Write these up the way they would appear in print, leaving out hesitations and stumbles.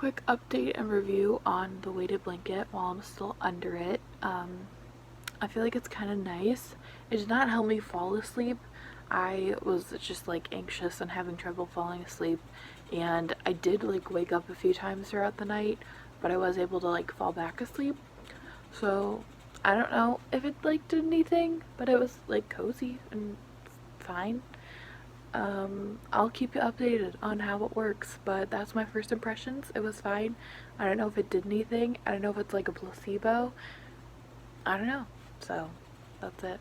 quick update and review on the weighted blanket while I'm still under it. I feel like it's kind of nice. It did not help me fall asleep. I was just like anxious and having trouble falling asleep, and I did like wake up a few times throughout the night, but I was able to like fall back asleep. So I don't know if it like did anything, but it was like cozy and fine. I'll keep you updated on how it works, but that's my first impressions. It was fine. I don't know if it did anything. I don't know if it's like a placebo. I don't know. So that's it.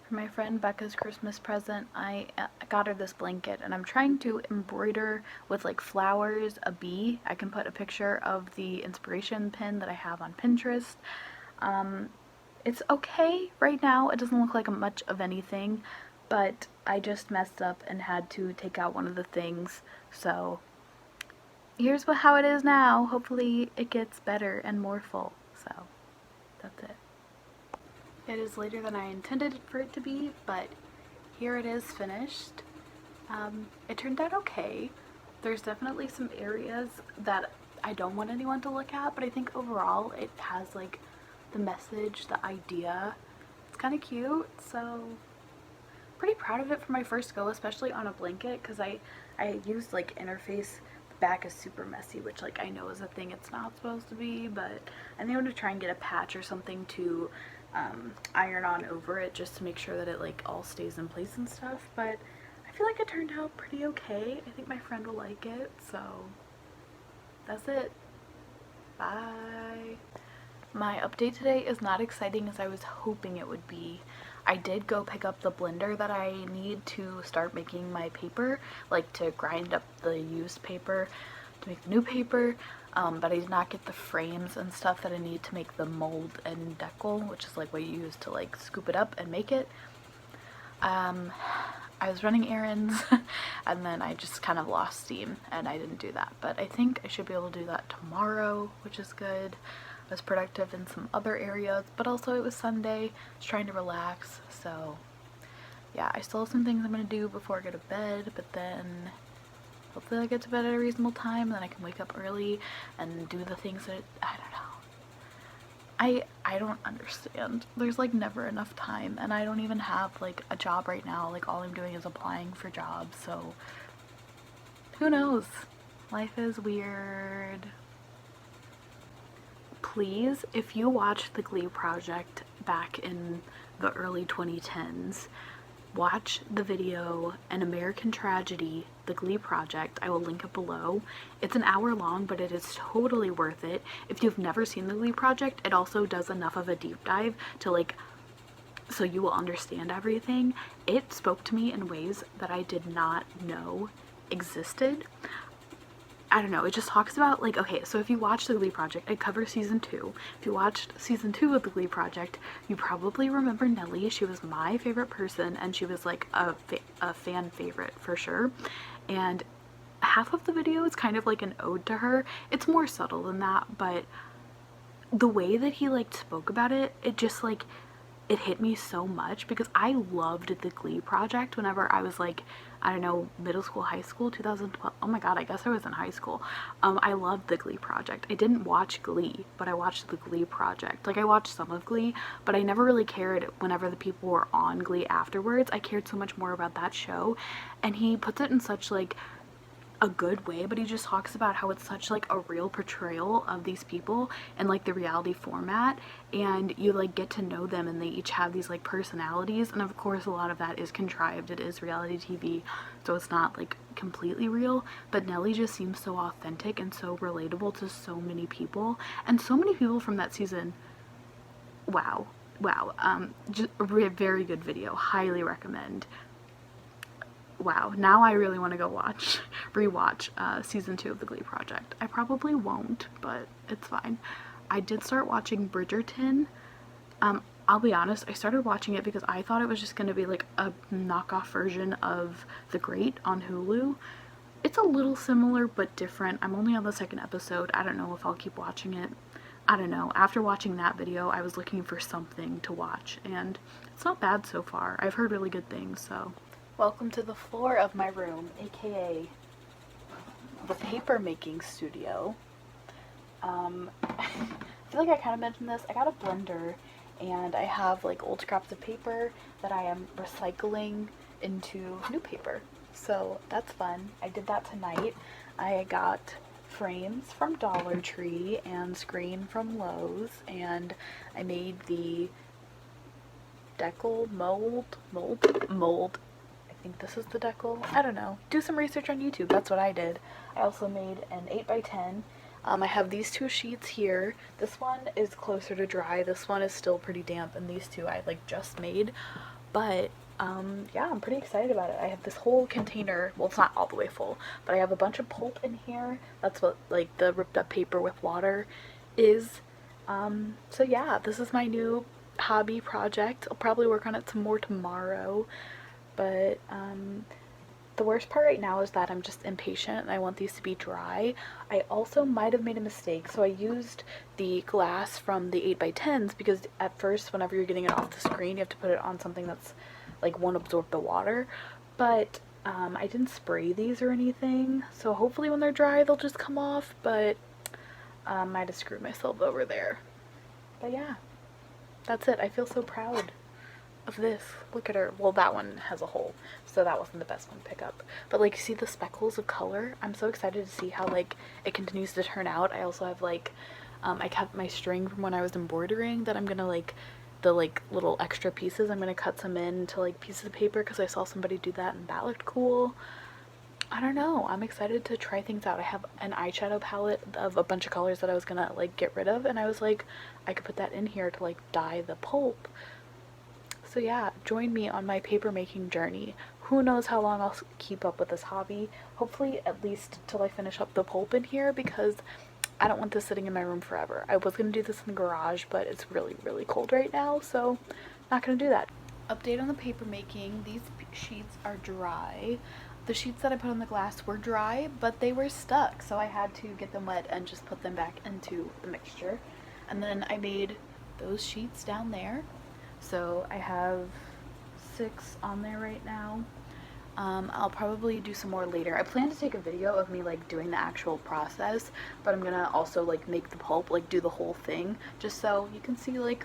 For my friend Becca's Christmas present, I got her this blanket, and I'm trying to embroider with like flowers a bee. I can put a picture of the inspiration pin that I have on Pinterest. It's okay right now. It doesn't look like much of anything, but I just messed up and had to take out one of the things. So here's how it is now. Hopefully it gets better and more full. So that's it. It is later than I intended for it to be, but here it is finished. It turned out okay. There's definitely some areas that I don't want anyone to look at, but I think overall it has like the message, the idea. It's kind of cute, so pretty proud of it for my first go, especially on a blanket, because I used like interface. The back is super messy, which like I know is a thing it's not supposed to be, but I think I'm gonna try and get a patch or something to iron on over it just to make sure that it like all stays in place and stuff. But I feel like it turned out pretty okay. I think my friend will like it, so that's it. Bye. My update today is not exciting as I was hoping it would be. I did go pick up the blender that I need to start making my paper, like to grind up the used paper to make the new paper, but I did not get the frames and stuff that I need to make the mold and decal, which is like what you use to like scoop it up and make it. I was running errands and then I just kind of lost steam and I didn't do that, but I think I should be able to do that tomorrow, which is good. I was productive in some other areas, but also it was Sunday. I was trying to relax, so yeah, I still have some things I'm gonna do before I go to bed, but then hopefully I get to bed at a reasonable time, and then I can wake up early and do the things that I don't know. I don't understand. There's like never enough time, and I don't even have like a job right now. Like all I'm doing is applying for jobs, so who knows? Life is weird. Please, if you watched the Glee project back in the early 2010s, watch the video An American Tragedy, the Glee project. I will link it below. It's an hour long, but it is totally worth it. If you've never seen the Glee project, it also does enough of a deep dive to like, so you will understand everything. It spoke to me in ways that I did not know existed. I don't know, it just talks about like, okay, so if you watch the Glee project, it covers season 2. If you watched season 2 of the Glee project, you probably remember Nellie. She was my favorite person, and she was like a fan favorite for sure. And half of the video is kind of like an ode to her. It's more subtle than that, but the way that he like spoke about it, it just like, it hit me so much because I loved the Glee project whenever I was like, I don't know, middle school, high school, 2012. Oh my god, I guess I was in high school. I loved the Glee project. I didn't watch Glee, but I watched the Glee project. Like I watched some of Glee, but I never really cared whenever the people were on Glee afterwards. I cared so much more about that show, and he puts it in such like a good way, but he just talks about how it's such like a real portrayal of these people and like the reality format, and you like get to know them, and they each have these like personalities, and of course a lot of that is contrived. It is reality TV, so it's not like completely real, but Nellie just seems so authentic and so relatable to so many people, and so many people from that season. Wow. Just a very good video, highly recommend. Wow, now I really want to go rewatch season 2 of the Glee project. I probably won't, but it's fine. I did start watching Bridgerton. I'll be honest, I started watching it because I thought it was just going to be like a knockoff version of The Great on Hulu. It's a little similar but different. I'm only on the 2nd episode. I don't know if I'll keep watching it. I don't know. After watching that video, I was looking for something to watch, and it's not bad so far. I've heard really good things, so. Welcome to the floor of my room, aka the paper making studio. I feel like I kind of mentioned this. I got a blender and I have like old scraps of paper that I am recycling into new paper. So that's fun. I did that tonight. I got frames from Dollar Tree and screen from Lowe's, and I made the decal mold. I think this is the decal. I don't know. Do some research on YouTube. That's what I did. I also made an 8x10. I have these two sheets here. This one is closer to dry. This one is still pretty damp, and these two I like just made. But yeah, I'm pretty excited about it. I have this whole container. Well, it's not all the way full, but I have a bunch of pulp in here. That's what like the ripped up paper with water is. So yeah, this is my new hobby project. I'll probably work on it some more tomorrow, but the worst part right now is that I'm just impatient and I want these to be dry. I also might have made a mistake, so I used the glass from the 8x10s because at first whenever you're getting it off the screen you have to put it on something that's like won't absorb the water, but I didn't spray these or anything, so hopefully when they're dry they'll just come off, but I might have screwed myself over there. But yeah, that's it. I feel so proud of this. Look at her. Well, that one has a hole, so that wasn't the best one to pick up. But like, see the speckles of color? I'm so excited to see how like it continues to turn out. I also have like, I kept my string from when I was embroidering that I'm gonna like, the like little extra pieces, I'm gonna cut some into like pieces of paper because I saw somebody do that and that looked cool. I don't know. I'm excited to try things out. I have an eyeshadow palette of a bunch of colors that I was gonna like get rid of, and I was like, I could put that in here to like dye the pulp. So yeah, join me on my paper making journey. Who knows how long I'll keep up with this hobby. Hopefully at least till I finish up the pulp in here, because I don't want this sitting in my room forever. I was gonna do this in the garage, but it's really, really cold right now, so not gonna do that. Update on the paper making. These sheets are dry. The sheets that I put on the glass were dry, but they were stuck, so I had to get them wet and just put them back into the mixture. And then I made those sheets down there. So I have 6 on there right now. I'll probably do some more later. I plan to take a video of me like doing the actual process, but I'm gonna also like make the pulp, like do the whole thing, just so you can see like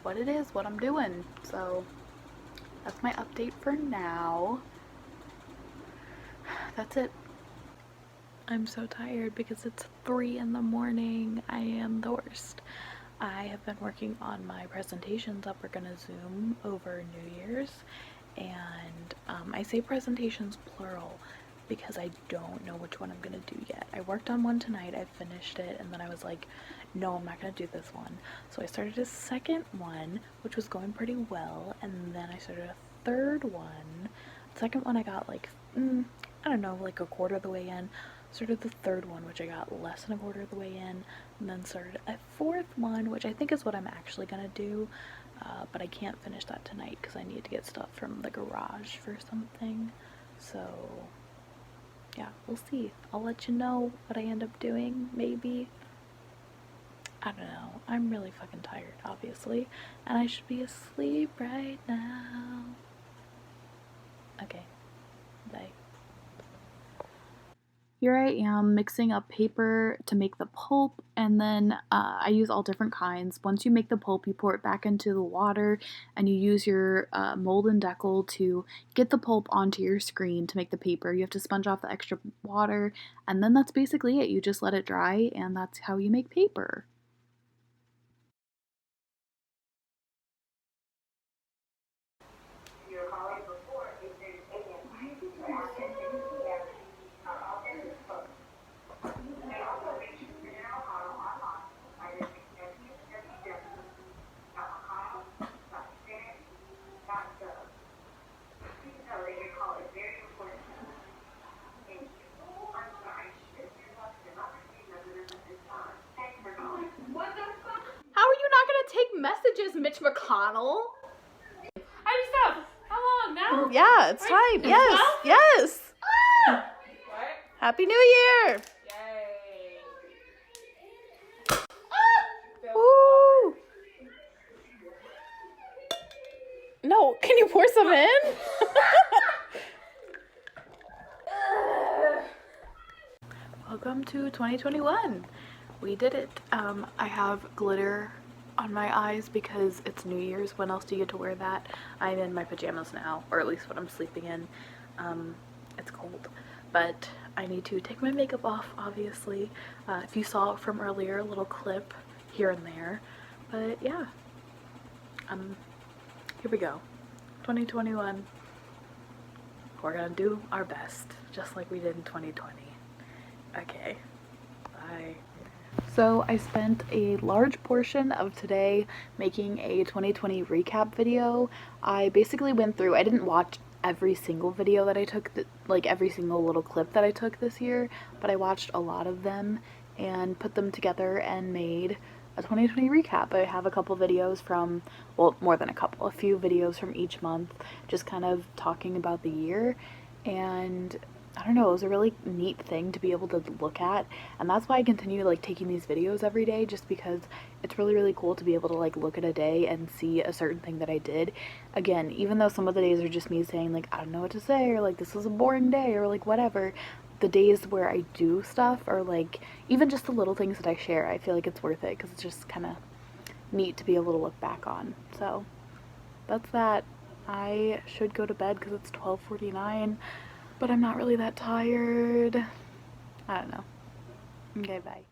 what it is, what I'm doing. So that's my update for now. That's it. I'm so tired because it's 3 in the morning. I am the worst. I have been working on my presentations that we're gonna Zoom over New Year's, and I say presentations plural because I don't know which one I'm gonna do yet. I worked on one tonight, I finished it, and then I was like, no, I'm not gonna do this one. So I started a second one, which was going pretty well, and then I started a third one. The second one I got like, I don't know, like a quarter of the way in. Started the third one, which I got less than a quarter of the way in, and then started a fourth one, which I think is what I'm actually gonna do, but I can't finish that tonight because I need to get stuff from the garage for something. So yeah, we'll see. I'll let you know what I end up doing, maybe. I don't know. I'm really fucking tired, obviously, and I should be asleep right now. Okay, bye. Here I am mixing up paper to make the pulp, and then I use all different kinds. Once you make the pulp, you pour it back into the water, and you use your mold and decal to get the pulp onto your screen to make the paper. You have to sponge off the extra water, and then that's basically it. You just let it dry, and that's how you make paper. How are you not gonna take messages, Mitch McConnell? I just have. How long now? Yeah, it's time. Yes, yes. What? Happy New Year. Yay. Woo. No, can you pour some in? welcome to 2021. We did it. I have glitter on my eyes because it's New Year's. When else do you get to wear that? I'm in my pajamas now, or at least what I'm sleeping in. It's cold, but I need to take my makeup off, obviously. If you saw it from earlier, a little clip here and there. But yeah, here we go. 2021. We're gonna do our best, just like we did in 2020. Okay, bye. So I spent a large portion of today making a 2020 recap video. I basically went through, I didn't watch every single video that I took, like every single little clip that I took this year, but I watched a lot of them and put them together and made a 2020 recap. I have a couple videos from, well, more than a couple, a few videos from each month, just kind of talking about the year. And I don't know, it was a really neat thing to be able to look at, and that's why I continue like taking these videos every day, just because it's really cool to be able to like look at a day and see a certain thing that I did. Again, even though some of the days are just me saying like I don't know what to say, or like this was a boring day, or like whatever, the days where I do stuff, or like even just the little things that I share, I feel like it's worth it because it's just kind of neat to be able to look back on. So that's that. I should go to bed because it's 12:49, but I'm not really that tired. I don't know. Okay, bye.